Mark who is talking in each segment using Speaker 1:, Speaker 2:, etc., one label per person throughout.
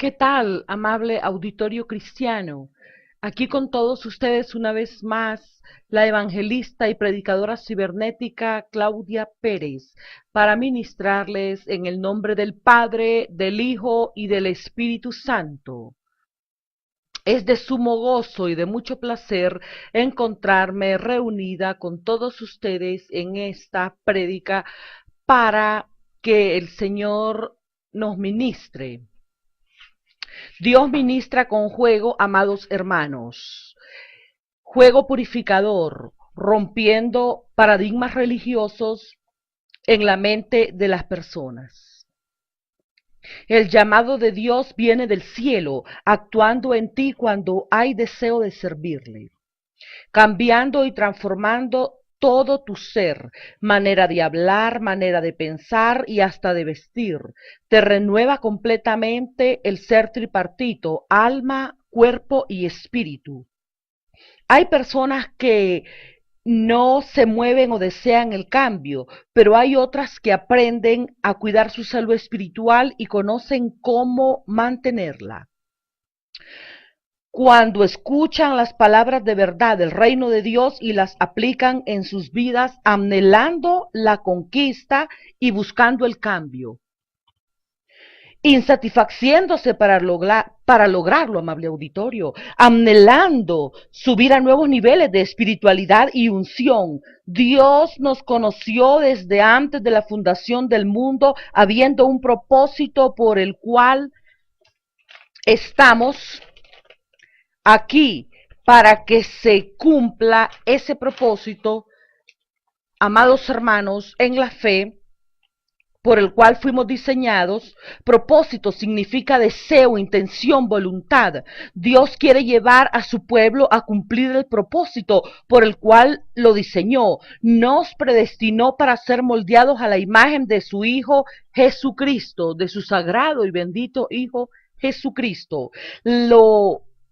Speaker 1: ¿Qué tal, amable auditorio cristiano? Aquí con todos ustedes una vez más, la evangelista y predicadora cibernética Claudia Pérez, para ministrarles en el nombre del Padre, del Hijo y del Espíritu Santo. Es de sumo gozo y de mucho placer encontrarme reunida con todos ustedes en esta prédica para que el Señor nos ministre. Dios ministra con juego, amados hermanos, juego purificador, rompiendo paradigmas religiosos en la mente de las personas. El llamado de Dios viene del cielo, actuando en ti cuando hay deseo de servirle, cambiando y transformando todo tu ser, manera de hablar, manera de pensar y hasta de vestir. Te renueva completamente el ser tripartito, alma, cuerpo y espíritu. Hay personas que no se mueven o desean el cambio, pero hay otras que aprenden a cuidar su salud espiritual y conocen cómo mantenerla. Cuando escuchan las palabras de verdad del reino de Dios y las aplican en sus vidas, anhelando la conquista y buscando el cambio, insatisfaciéndose para lograrlo, amable auditorio, anhelando subir a nuevos niveles de espiritualidad y unción. Dios nos conoció desde antes de la fundación del mundo, habiendo un propósito por el cual estamos aquí, para que se cumpla ese propósito, amados hermanos, en la fe, por el cual fuimos diseñados. Propósito significa deseo, intención, voluntad. Dios quiere llevar a su pueblo a cumplir el propósito por el cual lo diseñó. Nos predestinó para ser moldeados a la imagen de su Hijo Jesucristo, de su sagrado y bendito Hijo Jesucristo.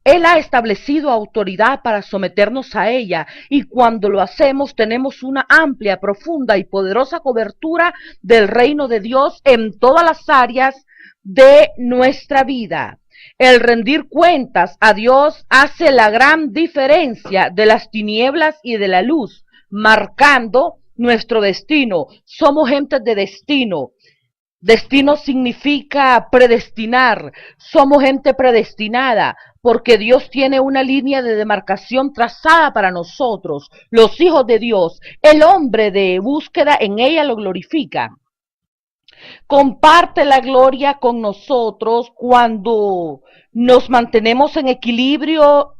Speaker 1: Él ha establecido autoridad para someternos a ella, y cuando lo hacemos tenemos una amplia, profunda y poderosa cobertura del reino de Dios en todas las áreas de nuestra vida. El rendir cuentas a Dios hace la gran diferencia de las tinieblas y de la luz, marcando nuestro destino. Somos gente de destino. Destino significa predestinar. Somos gente predestinada porque Dios tiene una línea de demarcación trazada para nosotros, los hijos de Dios. El hombre de búsqueda en ella lo glorifica. Comparte la gloria con nosotros cuando nos mantenemos en equilibrio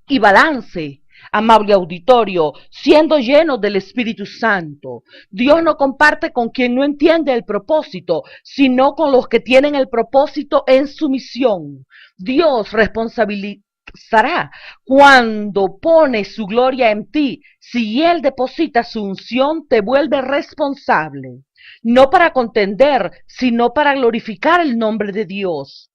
Speaker 1: y balance, amable auditorio, siendo llenos del Espíritu Santo. Dios no comparte con quien no entiende el propósito, sino con los que tienen el propósito en su misión. Dios responsabilizará cuando pone su gloria en ti. Si Él deposita su unción, te vuelve responsable, no para contender, sino para glorificar el nombre de Dios.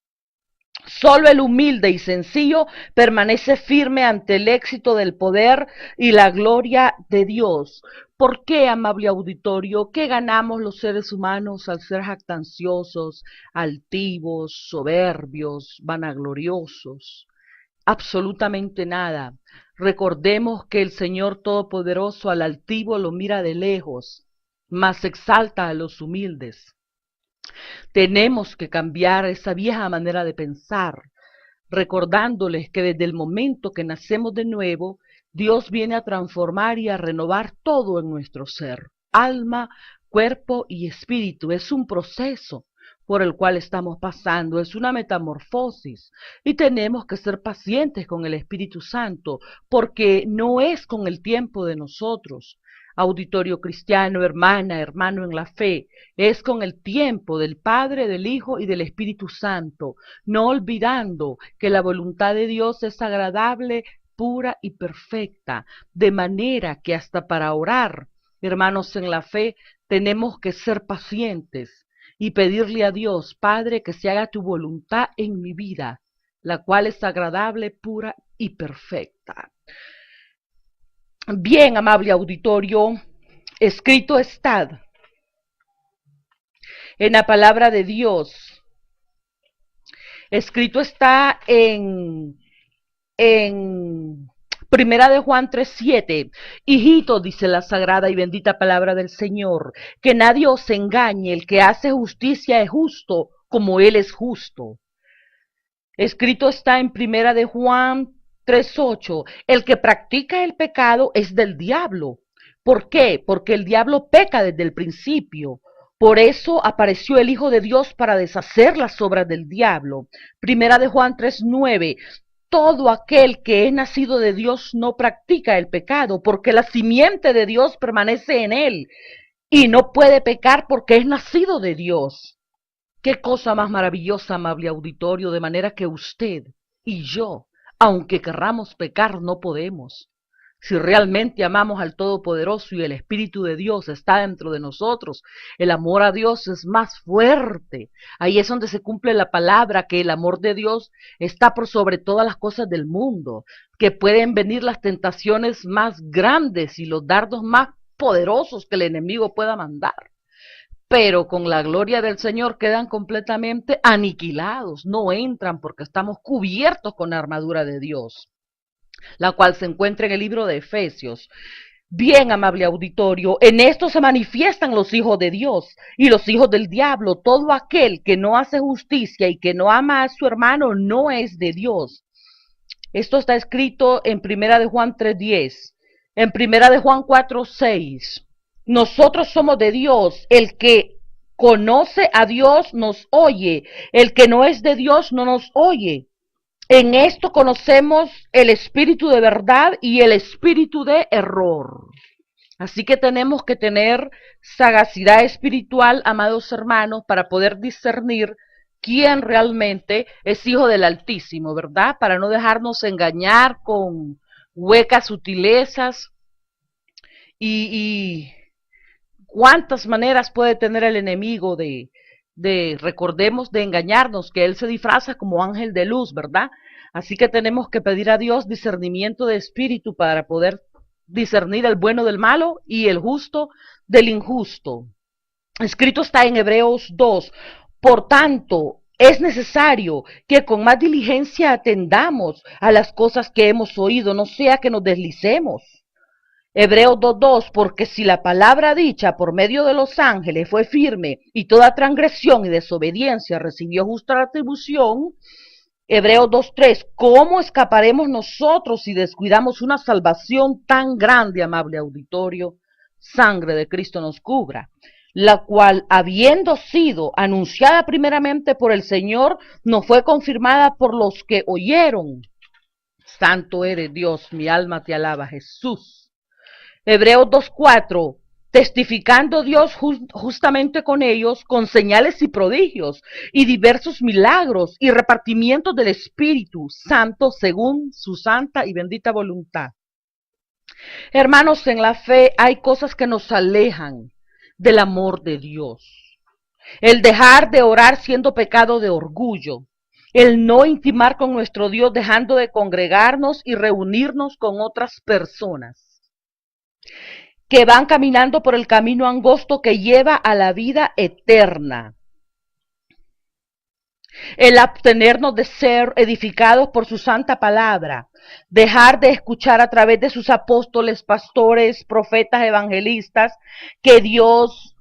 Speaker 1: Solo el humilde y sencillo permanece firme ante el éxito del poder y la gloria de Dios. ¿Por qué, amable auditorio? ¿Qué ganamos los seres humanos al ser jactanciosos, altivos, soberbios, vanagloriosos? Absolutamente nada. Recordemos que el Señor Todopoderoso al altivo lo mira de lejos, mas exalta a los humildes. Tenemos que cambiar esa vieja manera de pensar, recordándoles que desde el momento que nacemos de nuevo, Dios viene a transformar y a renovar todo en nuestro ser, alma, cuerpo y espíritu. Es un proceso por el cual estamos pasando, es una metamorfosis, y tenemos que ser pacientes con el Espíritu Santo, porque no es con el tiempo de nosotros. Auditorio cristiano, hermana, hermano en la fe, es con el tiempo del Padre, del Hijo y del Espíritu Santo, no olvidando que la voluntad de Dios es agradable, pura y perfecta, de manera que hasta para orar, hermanos en la fe, tenemos que ser pacientes y pedirle a Dios, Padre, que se haga tu voluntad en mi vida, la cual es agradable, pura y perfecta. Bien, amable auditorio, escrito está en la palabra de Dios, Escrito está en Primera de Juan 3:7. Hijito, dice la sagrada y bendita palabra del Señor, que nadie os engañe, el que hace justicia es justo como Él es justo. Escrito está en Primera de Juan 3:8, el que practica el pecado es del diablo. ¿Por qué? Porque el diablo peca desde el principio. Por eso apareció el Hijo de Dios para deshacer las obras del diablo. Primera de Juan 3:9, todo aquel que es nacido de Dios no practica el pecado, porque la simiente de Dios permanece en él y no puede pecar porque es nacido de Dios. Qué cosa más maravillosa, amable auditorio, de manera que usted y yo, aunque querramos pecar, no podemos. Si realmente amamos al Todopoderoso y el Espíritu de Dios está dentro de nosotros, el amor a Dios es más fuerte. Ahí es donde se cumple la palabra que el amor de Dios está por sobre todas las cosas del mundo, que pueden venir las tentaciones más grandes y los dardos más poderosos que el enemigo pueda mandar, pero con la gloria del Señor quedan completamente aniquilados, no entran porque estamos cubiertos con la armadura de Dios, la cual se encuentra en el libro de Efesios. Bien, amable auditorio, en esto se manifiestan los hijos de Dios y los hijos del diablo. Todo aquel que no hace justicia y que no ama a su hermano no es de Dios. Esto está escrito en Primera de Juan 3:10, en Primera de Juan 4:6. Nosotros somos de Dios. El que conoce a Dios nos oye. El que no es de Dios no nos oye. En esto conocemos el espíritu de verdad y el espíritu de error. Así que tenemos que tener sagacidad espiritual, amados hermanos, para poder discernir quién realmente es hijo del Altísimo, ¿verdad? Para no dejarnos engañar con huecas sutilezas y cuántas maneras puede tener el enemigo recordemos, de engañarnos, que él se disfraza como ángel de luz, ¿verdad? Así que tenemos que pedir a Dios discernimiento de espíritu para poder discernir el bueno del malo y el justo del injusto. Escrito está en Hebreos 2. Por tanto, es necesario que con más diligencia atendamos a las cosas que hemos oído, no sea que nos deslicemos. Hebreos 2:2, porque si la palabra dicha por medio de los ángeles fue firme y toda transgresión y desobediencia recibió justa retribución. Hebreos 2:3, ¿cómo escaparemos nosotros si descuidamos una salvación tan grande, amable auditorio? Sangre de Cristo nos cubra, la cual, habiendo sido anunciada primeramente por el Señor, no fue confirmada por los que oyeron. Santo eres Dios, mi alma te alaba, Jesús. Hebreos 2:4, testificando Dios justamente con ellos, con señales y prodigios, y diversos milagros y repartimientos del Espíritu Santo según su santa y bendita voluntad. Hermanos, en la fe hay cosas que nos alejan del amor de Dios. El dejar de orar siendo pecado de orgullo. El no intimar con nuestro Dios dejando de congregarnos y reunirnos con otras personas que van caminando por el camino angosto que lleva a la vida eterna. El abstenernos de ser edificados por su santa palabra, dejar de escuchar a través de sus apóstoles, pastores, profetas, evangelistas, que Dios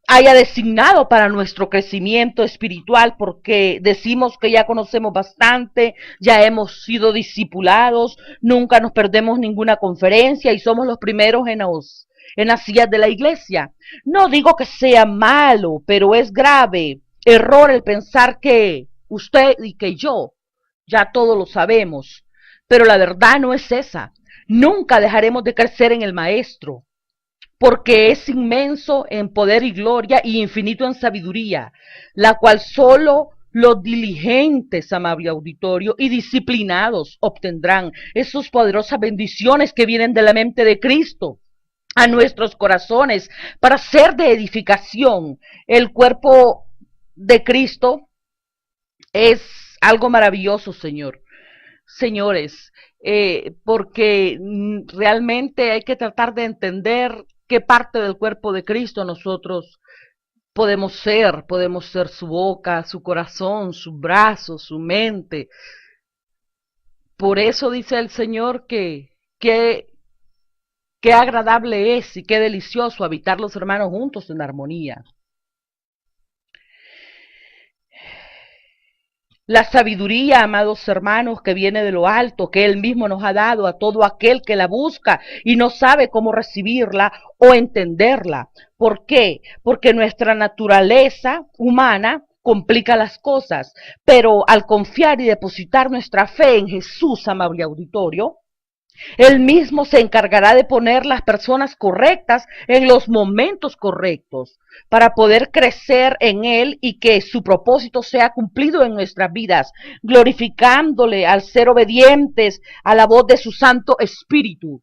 Speaker 1: haya designado para nuestro crecimiento espiritual, porque decimos que ya conocemos bastante, ya hemos sido discipulados, nunca nos perdemos ninguna conferencia y somos los primeros en las sillas de la iglesia. No digo que sea malo, pero es grave error el pensar que usted y que yo ya todo lo sabemos, pero la verdad no es esa. Nunca dejaremos de crecer en el Maestro, porque es inmenso en poder y gloria y infinito en sabiduría, la cual solo los diligentes, amable auditorio, y disciplinados obtendrán esas poderosas bendiciones que vienen de la mente de Cristo a nuestros corazones para ser de edificación. El cuerpo de Cristo es algo maravilloso, señores, porque realmente hay que tratar de entender qué parte del cuerpo de Cristo nosotros podemos ser su boca, su corazón, su brazo, su mente. Por eso dice el Señor que qué agradable es y qué delicioso habitar los hermanos juntos en armonía. La sabiduría, amados hermanos, que viene de lo alto, que Él mismo nos ha dado a todo aquel que la busca y no sabe cómo recibirla o entenderla. ¿Por qué? Porque nuestra naturaleza humana complica las cosas, pero al confiar y depositar nuestra fe en Jesús, amable auditorio, Él mismo se encargará de poner las personas correctas en los momentos correctos para poder crecer en Él y que su propósito sea cumplido en nuestras vidas, glorificándole al ser obedientes a la voz de su Santo Espíritu.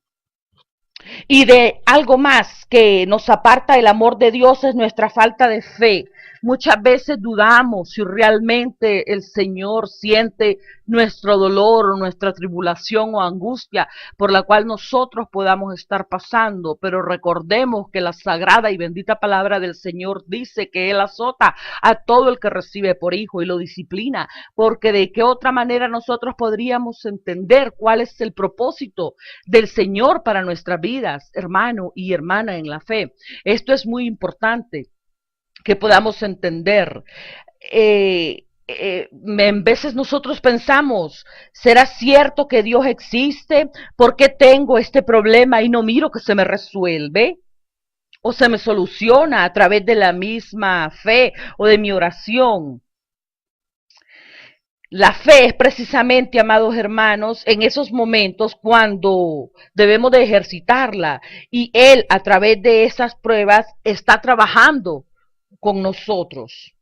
Speaker 1: Y de algo más que nos aparta el amor de Dios es nuestra falta de fe. Muchas veces dudamos si realmente el Señor siente nuestro dolor o nuestra tribulación o angustia por la cual nosotros podamos estar pasando, pero recordemos que la sagrada y bendita palabra del Señor dice que Él azota a todo el que recibe por hijo y lo disciplina, porque de qué otra manera nosotros podríamos entender cuál es el propósito del Señor para nuestras vidas, hermano y hermana en la fe. Esto es muy importante que podamos entender. En veces nosotros pensamos, ¿será cierto que Dios existe? ¿Por qué tengo este problema y no miro que se me resuelve? ¿O se me soluciona a través de la misma fe o de mi oración? La fe es precisamente, amados hermanos, en esos momentos cuando debemos de ejercitarla y Él a través de esas pruebas está trabajando con nosotros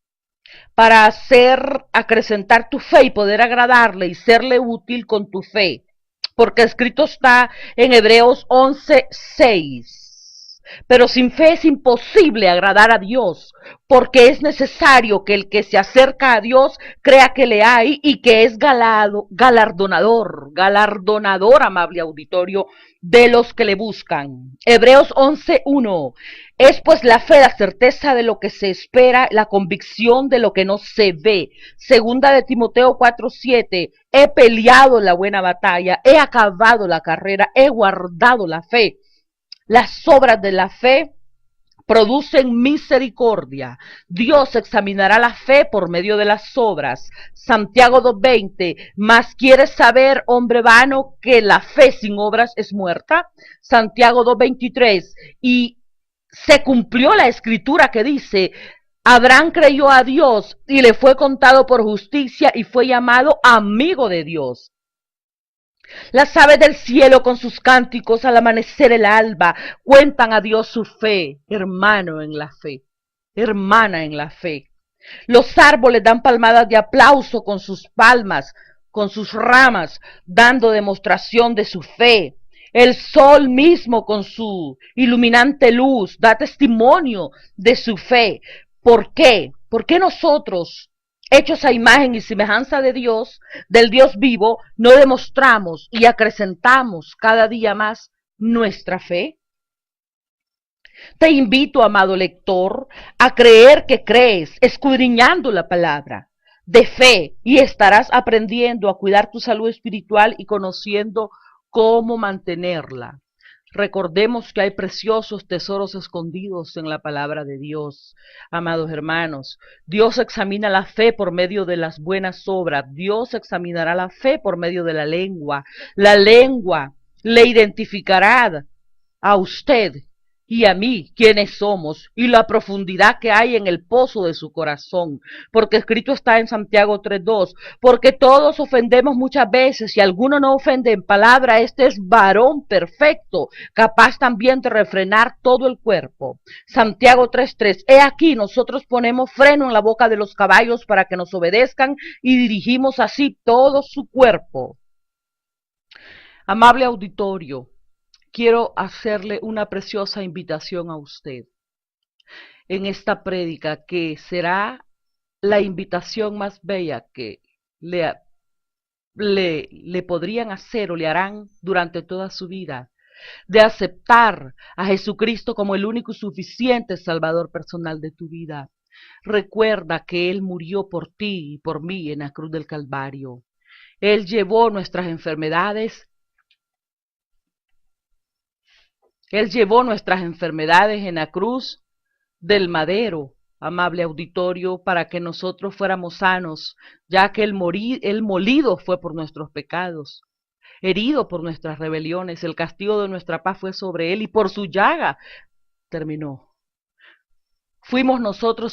Speaker 1: para hacer acrecentar tu fe y poder agradarle y serle útil con tu fe. Porque escrito está en Hebreos 11:6. Pero sin fe es imposible agradar a Dios, porque es necesario que el que se acerca a Dios crea que le hay y que es galardonador, amable auditorio, de los que le buscan. Hebreos 11:1. Es pues la fe la certeza de lo que se espera, la convicción de lo que no se ve. Segunda de Timoteo 4:7. He peleado la buena batalla, he acabado la carrera, he guardado la fe. Las obras de la fe producen misericordia. Dios examinará la fe por medio de las obras. Santiago 2:20, mas quieres saber, hombre vano, que la fe sin obras es muerta. Santiago 2:23, y se cumplió la escritura que dice, Abraham creyó a Dios y le fue contado por justicia y fue llamado amigo de Dios. Las aves del cielo con sus cánticos al amanecer el alba cuentan a Dios su fe, hermano en la fe, hermana en la fe. Los árboles dan palmadas de aplauso con sus palmas, con sus ramas, dando demostración de su fe. El sol mismo con su iluminante luz da testimonio de su fe. ¿Por qué? ¿Por qué nosotros, hechos a imagen y semejanza de Dios, del Dios vivo, no demostramos y acrecentamos cada día más nuestra fe? Te invito, amado lector, a creer que crees, escudriñando la palabra de fe, y estarás aprendiendo a cuidar tu salud espiritual y conociendo cómo mantenerla. Recordemos que hay preciosos tesoros escondidos en la palabra de Dios, amados hermanos. Dios examina la fe por medio de las buenas obras. Dios examinará la fe por medio de la lengua. La lengua le identificará a usted y a mí quiénes somos y la profundidad que hay en el pozo de su corazón, porque escrito está en Santiago 3:2, porque todos ofendemos muchas veces y alguno no ofende en palabra, este es varón perfecto, capaz también de refrenar todo el cuerpo. Santiago 3:3, he aquí nosotros ponemos freno en la boca de los caballos para que nos obedezcan y dirigimos así todo su cuerpo. Amable auditorio, quiero hacerle una preciosa invitación a usted en esta prédica, que será la invitación más bella que le podrían hacer o le harán durante toda su vida, de aceptar a Jesucristo como el único y suficiente Salvador personal de tu vida. Recuerda que Él murió por ti y por mí en la cruz del Calvario. Él llevó nuestras enfermedades. Él llevó nuestras enfermedades en la cruz del madero, amable auditorio, para que nosotros fuéramos sanos, ya que el molido fue por nuestros pecados, herido por nuestras rebeliones, el castigo de nuestra paz fue sobre él y por su llaga terminó. Fuimos nosotros